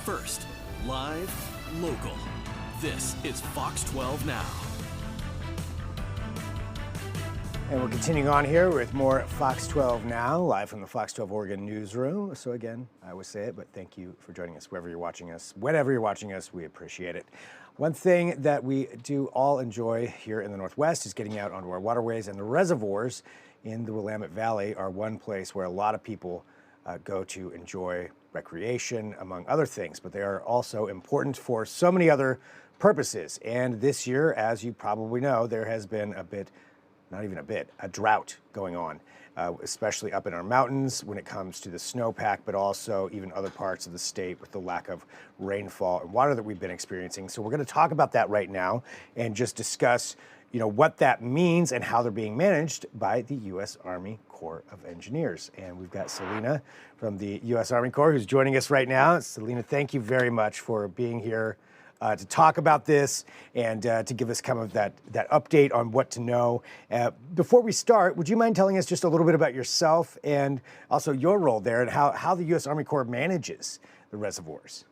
First, live, local. This is Fox 12 Now. And we're continuing on here with more Fox 12 Now, live from the Fox 12 Oregon newsroom. So again, I always say it, but thank you for joining us wherever you're watching us. Whenever you're watching us, we appreciate it. One thing that we do all enjoy here in the Northwest is getting out onto our waterways, and the reservoirs in the Willamette Valley are one place where a lot of people go to enjoy recreation, among other things, but they are also important for so many other purposes. And this year, as you probably know, there has been a drought going on, especially up in our mountains when it comes to the snowpack, but also even other parts of the state with the lack of rainfall and water that we've been experiencing. So we're going to talk about that right now and just discuss, what that means and how they're being managed by the U.S. Army Corps of Engineers. And we've got Selena from the U.S. Army Corps who's joining us right now. Selena, thank you very much for being here to talk about this and to give us kind of that update on what to know. Before we start, would you mind telling us just a little bit about yourself and also your role there and how the U.S. Army Corps manages the reservoirs?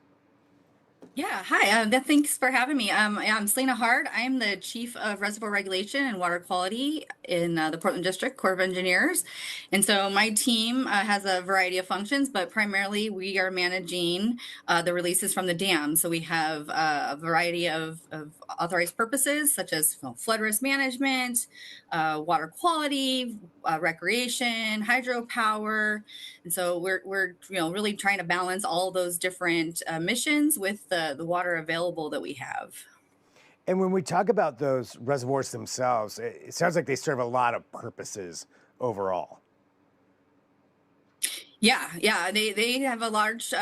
Yeah, hi. Thanks for having me. I'm Selena Hard. I'm the Chief of Reservoir Regulation and Water Quality in the Portland District Corps of Engineers. And so my team has a variety of functions, but primarily we are managing the releases from the dam. So we have a variety of authorized purposes, such as flood risk management, water quality, recreation, hydropower. And so we're really trying to balance all those different missions with the water available that we have. And when we talk about those reservoirs themselves, it sounds like they serve a lot of purposes overall. Yeah, they have a large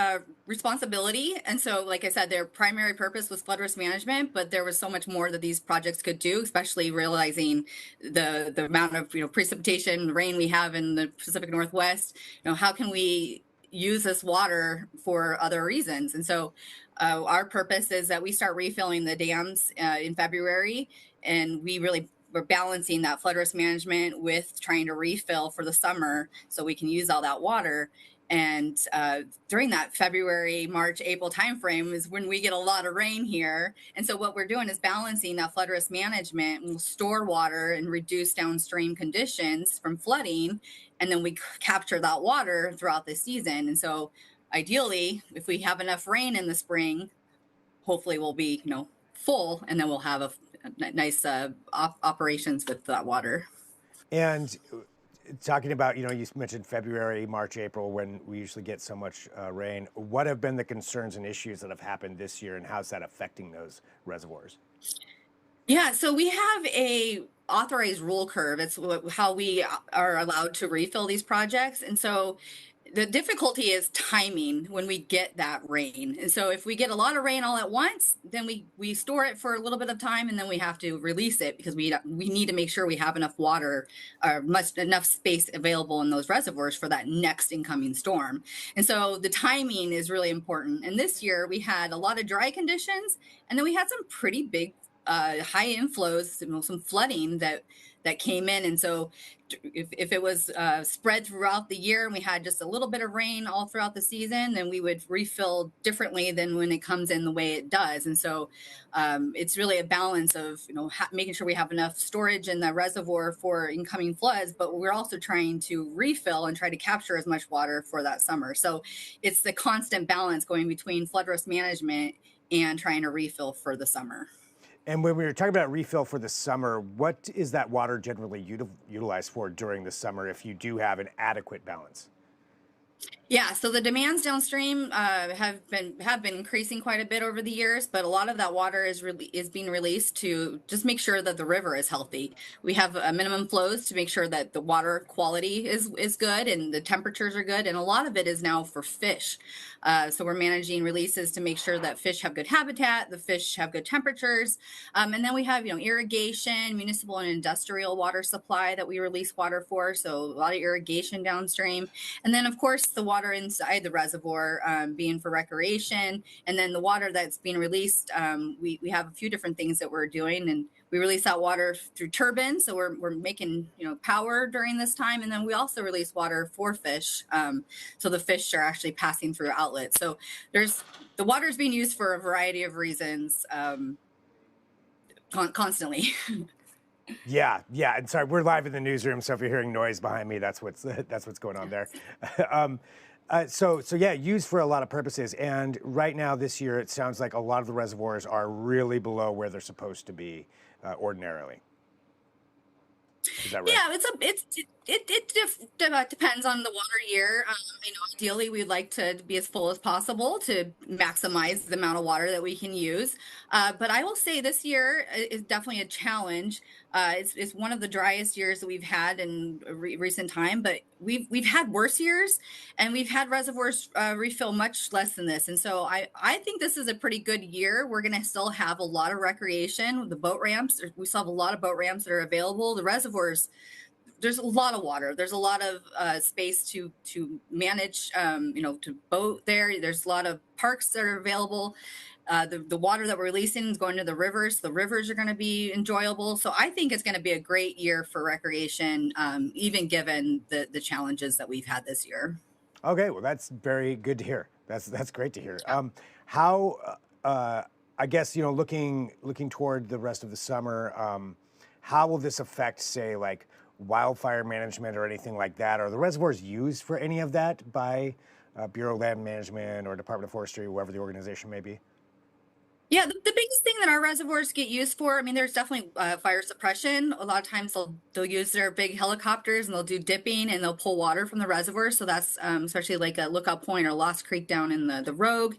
responsibility. And so, like I said, their primary purpose was flood risk management, but there was so much more that these projects could do, especially realizing the amount of precipitation, rain we have in the Pacific Northwest. How can we use this water for other reasons? And so our purpose is that we start refilling the dams in February, and we're balancing that flood risk management with trying to refill for the summer so we can use all that water. And during that February, March, April timeframe is when we get a lot of rain here. And so what we're doing is balancing that flood risk management. We'll store water and reduce downstream conditions from flooding, and then we capture that water throughout the season. And so ideally, if we have enough rain in the spring, hopefully we'll be, full, and then we'll have a nice operations with that water. And talking about, you mentioned February, March, April, when we usually get so much rain. What have been the concerns and issues that have happened this year, and how's that affecting those reservoirs? Yeah, so we have a authorized rule curve. It's how we are allowed to refill these projects. And so the difficulty is timing when we get that rain. And so if we get a lot of rain all at once, then we store it for a little bit of time, and then we have to release it because we need to make sure we have enough water or enough space available in those reservoirs for that next incoming storm. And so the timing is really important. And this year we had a lot of dry conditions, and then we had some pretty big high inflows, some flooding that came in. And so if it was spread throughout the year and we had just a little bit of rain all throughout the season, then we would refill differently than when it comes in the way it does. And so it's really a balance of, making sure we have enough storage in the reservoir for incoming floods, but we're also trying to refill and try to capture as much water for that summer. So it's the constant balance going between flood risk management and trying to refill for the summer. And when we were talking about refill for the summer, what is that water generally utilized for during the summer if you do have an adequate balance? Yeah, so the demands downstream have been increasing quite a bit over the years, but a lot of that water is being released to just make sure that the river is healthy. We have minimum flows to make sure that the water quality is good and the temperatures are good, and a lot of it is now for fish. So we're managing releases to make sure that fish have good habitat, the fish have good temperatures, and then we have irrigation, municipal and industrial water supply that we release water for. So a lot of irrigation downstream, and then of course the water water inside the reservoir being for recreation, and then the water that's being released. We have a few different things that we're doing, and we release that water through turbines, so we're making power during this time, and then we also release water for fish, so the fish are actually passing through outlets. So the water is being used for a variety of reasons constantly. Yeah, yeah. And sorry, we're live in the newsroom, so if you're hearing noise behind me, that's what's going on there. So yeah, used for a lot of purposes. And right now, this year, it sounds like a lot of the reservoirs are really below where they're supposed to be ordinarily. Is that right? Yeah, it depends on the water year. Ideally, we'd like to be as full as possible to maximize the amount of water that we can use. But I will say this year is definitely a challenge. It's one of the driest years that we've had in recent time, but we've had worse years, and we've had reservoirs refill much less than this. And so I think this is a pretty good year. We're going to still have a lot of recreation. The boat ramps, we still have a lot of boat ramps that are available. The reservoirs, there's a lot of water. There's a lot of space to manage, to boat there. There's a lot of parks that are available. The water that we're releasing is going to the rivers. The rivers are going to be enjoyable. So I think it's going to be a great year for recreation, even given the challenges that we've had this year. Okay, well, that's very good to hear. That's great to hear. Yeah. I guess, looking toward the rest of the summer, how will this affect, say, like wildfire management or anything like that? Are the reservoirs used for any of that by Bureau of Land Management or Department of Forestry, whoever the organization may be? Yeah, the biggest thing that our reservoirs get used for, I mean, there's definitely fire suppression. A lot of times they'll use their big helicopters and they'll do dipping and they'll pull water from the reservoir. So that's especially like a Lookout Point or Lost Creek down in the Rogue.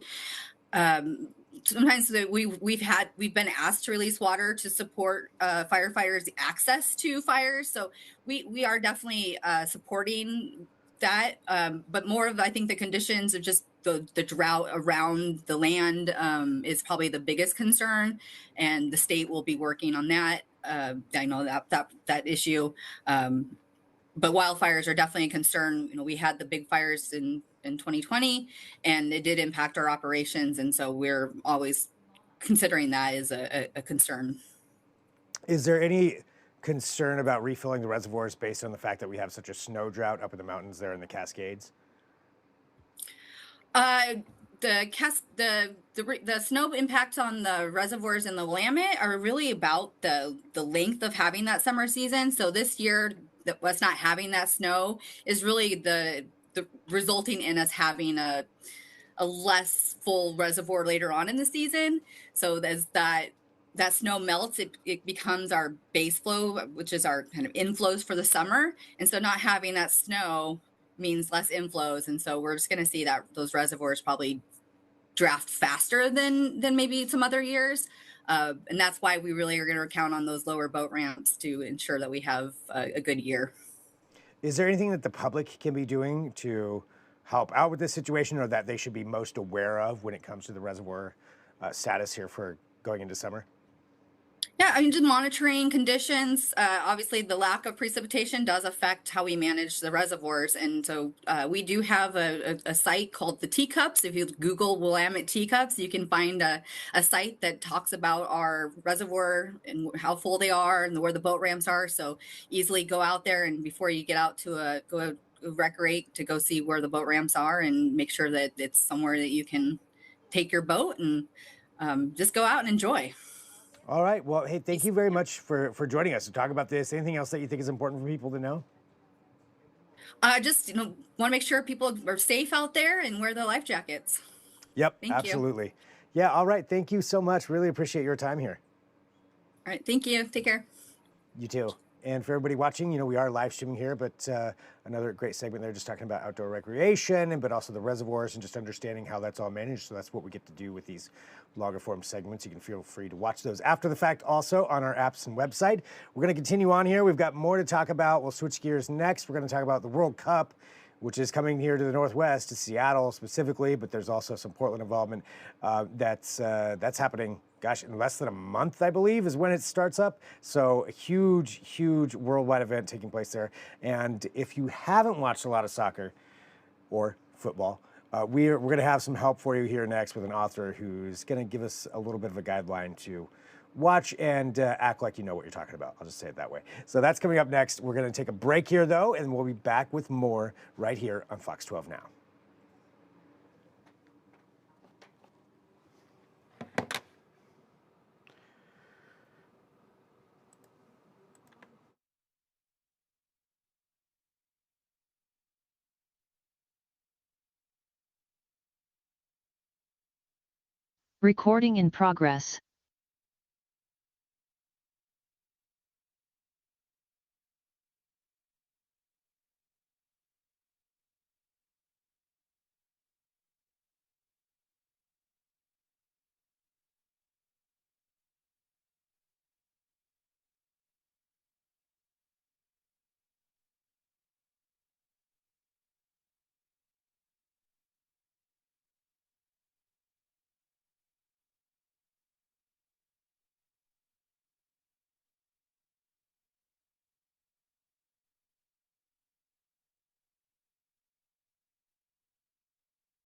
Sometimes we've been asked to release water to support firefighters' access to fires. So we are definitely supporting that, but more of, I think, the conditions of just the drought around the land is probably the biggest concern, and the state will be working on that. I know that issue, but wildfires are definitely a concern. We had the big fires in 2020, and it did impact our operations, and so we're always considering that as a concern. Is there any concern about refilling the reservoirs based on the fact that we have such a snow drought up in the mountains there in the Cascades? The snow impacts on the reservoirs in the Willamette are really about the length of having that summer season. So this year, us not having that snow is really the resulting in us having a less full reservoir later on in the season. So as that snow melts, it becomes our base flow, which is our kind of inflows for the summer. And so not having that snow means less inflows. And so we're just going to see that those reservoirs probably draft faster than maybe some other years. And that's why we really are going to count on those lower boat ramps to ensure that we have a good year. Is there anything that the public can be doing to help out with this situation, or that they should be most aware of when it comes to the reservoir status here for going into summer? Yeah, I mean, just monitoring conditions. Obviously, the lack of precipitation does affect how we manage the reservoirs. And so we do have a site called the Teacups. If you Google Willamette Teacups, you can find a site that talks about our reservoir and how full they are and where the boat ramps are. So easily go out there, and before you get out to go recreate, to go see where the boat ramps are and make sure that it's somewhere that you can take your boat and just go out and enjoy. All right. Well, hey, thank you very much for joining us to talk about this. Anything else that you think is important for people to know? Just want to make sure people are safe out there and wear their life jackets. Yep, Thank absolutely. you. Yeah. All right. Thank you so much. Really appreciate your time here. All right. Thank you. Take care. You too. And for everybody watching, we are live streaming here, but another great segment there just talking about outdoor recreation, but also the reservoirs and just understanding how that's all managed. So that's what we get to do with these longer form segments. You can feel free to watch those after the fact also on our apps and website. We're going to continue on here. We've got more to talk about. We'll switch gears next. We're going to talk about the World Cup, which is coming here to the Northwest, to Seattle specifically, but there's also some Portland involvement that's happening. Gosh, in less than a month, I believe, is when it starts up. So a huge, huge worldwide event taking place there. And if you haven't watched a lot of soccer or football. We're going to have some help for you here next with an author who's going to give us a little bit of a guideline to watch and act like you know what you're talking about. I'll just say it that way. So that's coming up next. We're going to take a break here, though, and we'll be back with more right here on Fox 12 Now. Recording in progress.